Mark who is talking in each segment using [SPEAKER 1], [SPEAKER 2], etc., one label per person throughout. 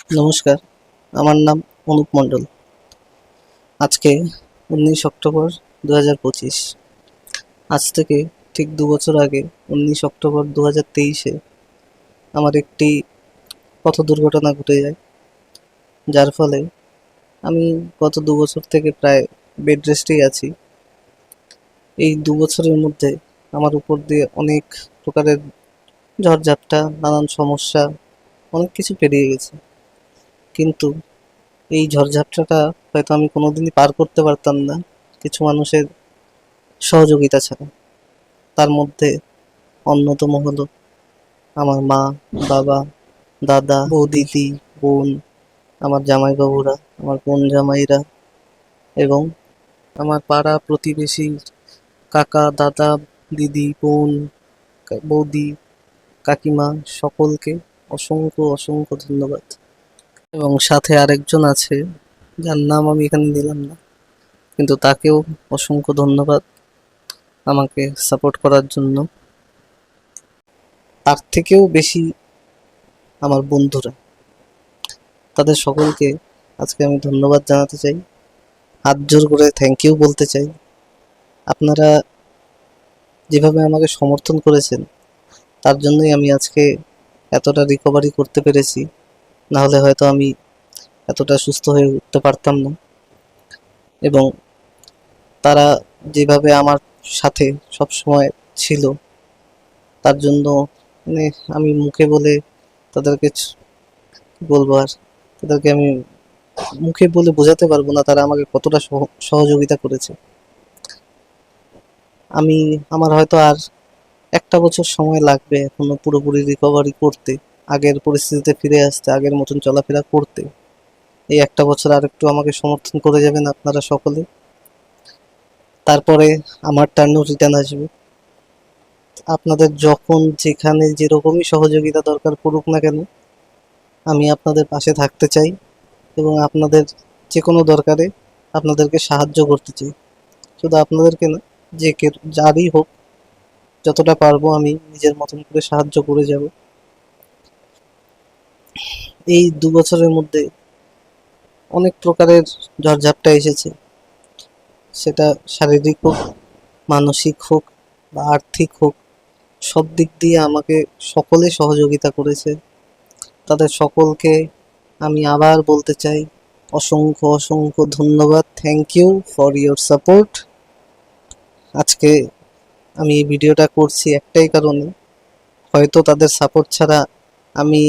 [SPEAKER 1] নমস্কার, আমার নাম অনুপ মণ্ডল। আজকে 19 অক্টোবর 2025। আজ থেকে ঠিক 2 বছর আগে 19 অক্টোবর 2023-এ আমার একটি পথ দুর্ঘটনা ঘটে যায়, যার ফলে আমি গত 2 বছর থেকে প্রায় বেড রেস্টেই আছি। এই 2 বছরের মধ্যে আমার উপর দিয়ে অনেক প্রকারের ঝড়ঝাপটা, নানান সমস্যা, অনেক কিছু পেরিয়ে গেছে। কিন্তু এই ঝড়ঝাপটাটা হয়তো আমি কোনোদিনই পার করতে পারতাম না কিছু মানুষের সহযোগিতা ছাড়া। তার মধ্যে অন্যতম হলো আমার মা, বাবা, দাদা, দিদি, বোন, আমার জামাইবাবুরা, আমার বোন জামাইরা এবং আমার পাড়া প্রতিবেশী, কাকা, দাদা, দিদি, বোন, বৌদি, কাকিমা, সকলকে অসংখ্য অসংখ্য ধন্যবাদ। এবং সাথে আরেকজন আছে, যার নাম আমি এখানে নিলাম না, কিন্তু তাকেও অসংখ্য ধন্যবাদ আমাকে সাপোর্ট করার জন্য। তার থেকেও বেশি আমার বন্ধুরা, তাদের সকলকে আজকে আমি ধন্যবাদ জানাতে চাই, হাত জোর করে থ্যাংক ইউ বলতে চাই। আপনারা যেভাবে আমাকে সমর্থন করেছেন, তার জন্যই আমি আজকে এতটা রিকভারি করতে পেরেছি। না হলে হয়তো আমি এতটা সুস্থ হয়ে উঠতে পারতাম না। এবং তারা যেভাবে আমার সাথে সব সময় ছিল, তার জন্য মানে আমি মুখে বলে তাদেরকে কি বলবো, আর তাদেরকে আমি মুখে বলে বোঝাতে পারবো না তারা আমাকে কতটা সহযোগিতা করেছে। আমার হয়তো আর একটা বছর সময় লাগবে এখনো পুরোপুরি রিকভারি করতে, আগের পরিস্থিতিতে ফিরে আসতে, আগের মতন চলাফেরা করতে। এই একটা বছর আর একটু আমাকে সমর্থন করে যাবেন আপনারা সকলে, তারপরে আমার টার্নও রিটার্ন আসবে। আপনাদের যখন যেখানে যেরকমই সহযোগিতা দরকার পড়ুক না কেন, আমি আপনাদের পাশে থাকতে চাই এবং আপনাদের যে কোনো দরকারে আপনাদেরকে সাহায্য করতে চাই। শুধু আপনাদেরকে না, যে কে যারই হোক, যতটা পারবো আমি নিজের মতন করে সাহায্য করে যাব। এই 2 বছরের মধ্যে অনেক প্রকারের ঝড়ঝাপটা এসেছে, সেটা শারীরিক হোক, মানসিক হোক বা আর্থিক হোক, সব দিক দিয়ে আমাকে সকলে সহযোগিতা করেছে। তাদের সকলকে আমি আবার বলতে চাই অসংখ্য অসংখ্য ধন্যবাদ। Thank you for your support. আজকে আমি এই ভিডিওটা করছি একটাই কারণে, হয়তো তাদের সাপোর্ট ছাড়া আমি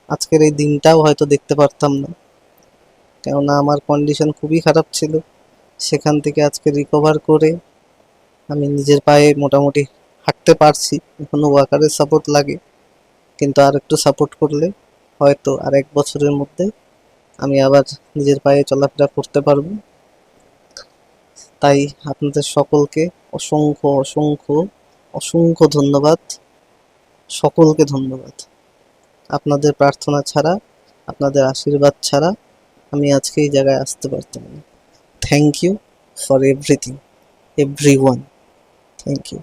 [SPEAKER 1] আজকের এই দিনটাও হয়তো দেখতে পারতাম না, কেননা আমার কন্ডিশন খুবই খারাপ ছিল। সেখান থেকে আজকে রিকভার করে আমি নিজের পায়ে মোটামুটি হাঁটতে পারছি। এখনো ওয়াকারের সাপোর্ট লাগে, কিন্তু আর একটু সাপোর্ট করলে হয়তো আর 1 বছরের মধ্যে আমি আবার নিজের পায়ে চলাফেরা করতে পারবো। তাই আপনাদের সকলকে অসংখ্য অসংখ্য অসংখ্য ধন্যবাদ, সকলকে ধন্যবাদ। আপনাদের প্রার্থনা ছাড়া, আপনাদের আশীর্বাদ ছাড়া আমি আজকে এই জায়গায় আসতে পারতাম না। Thank you for everything, everyone. Thank you.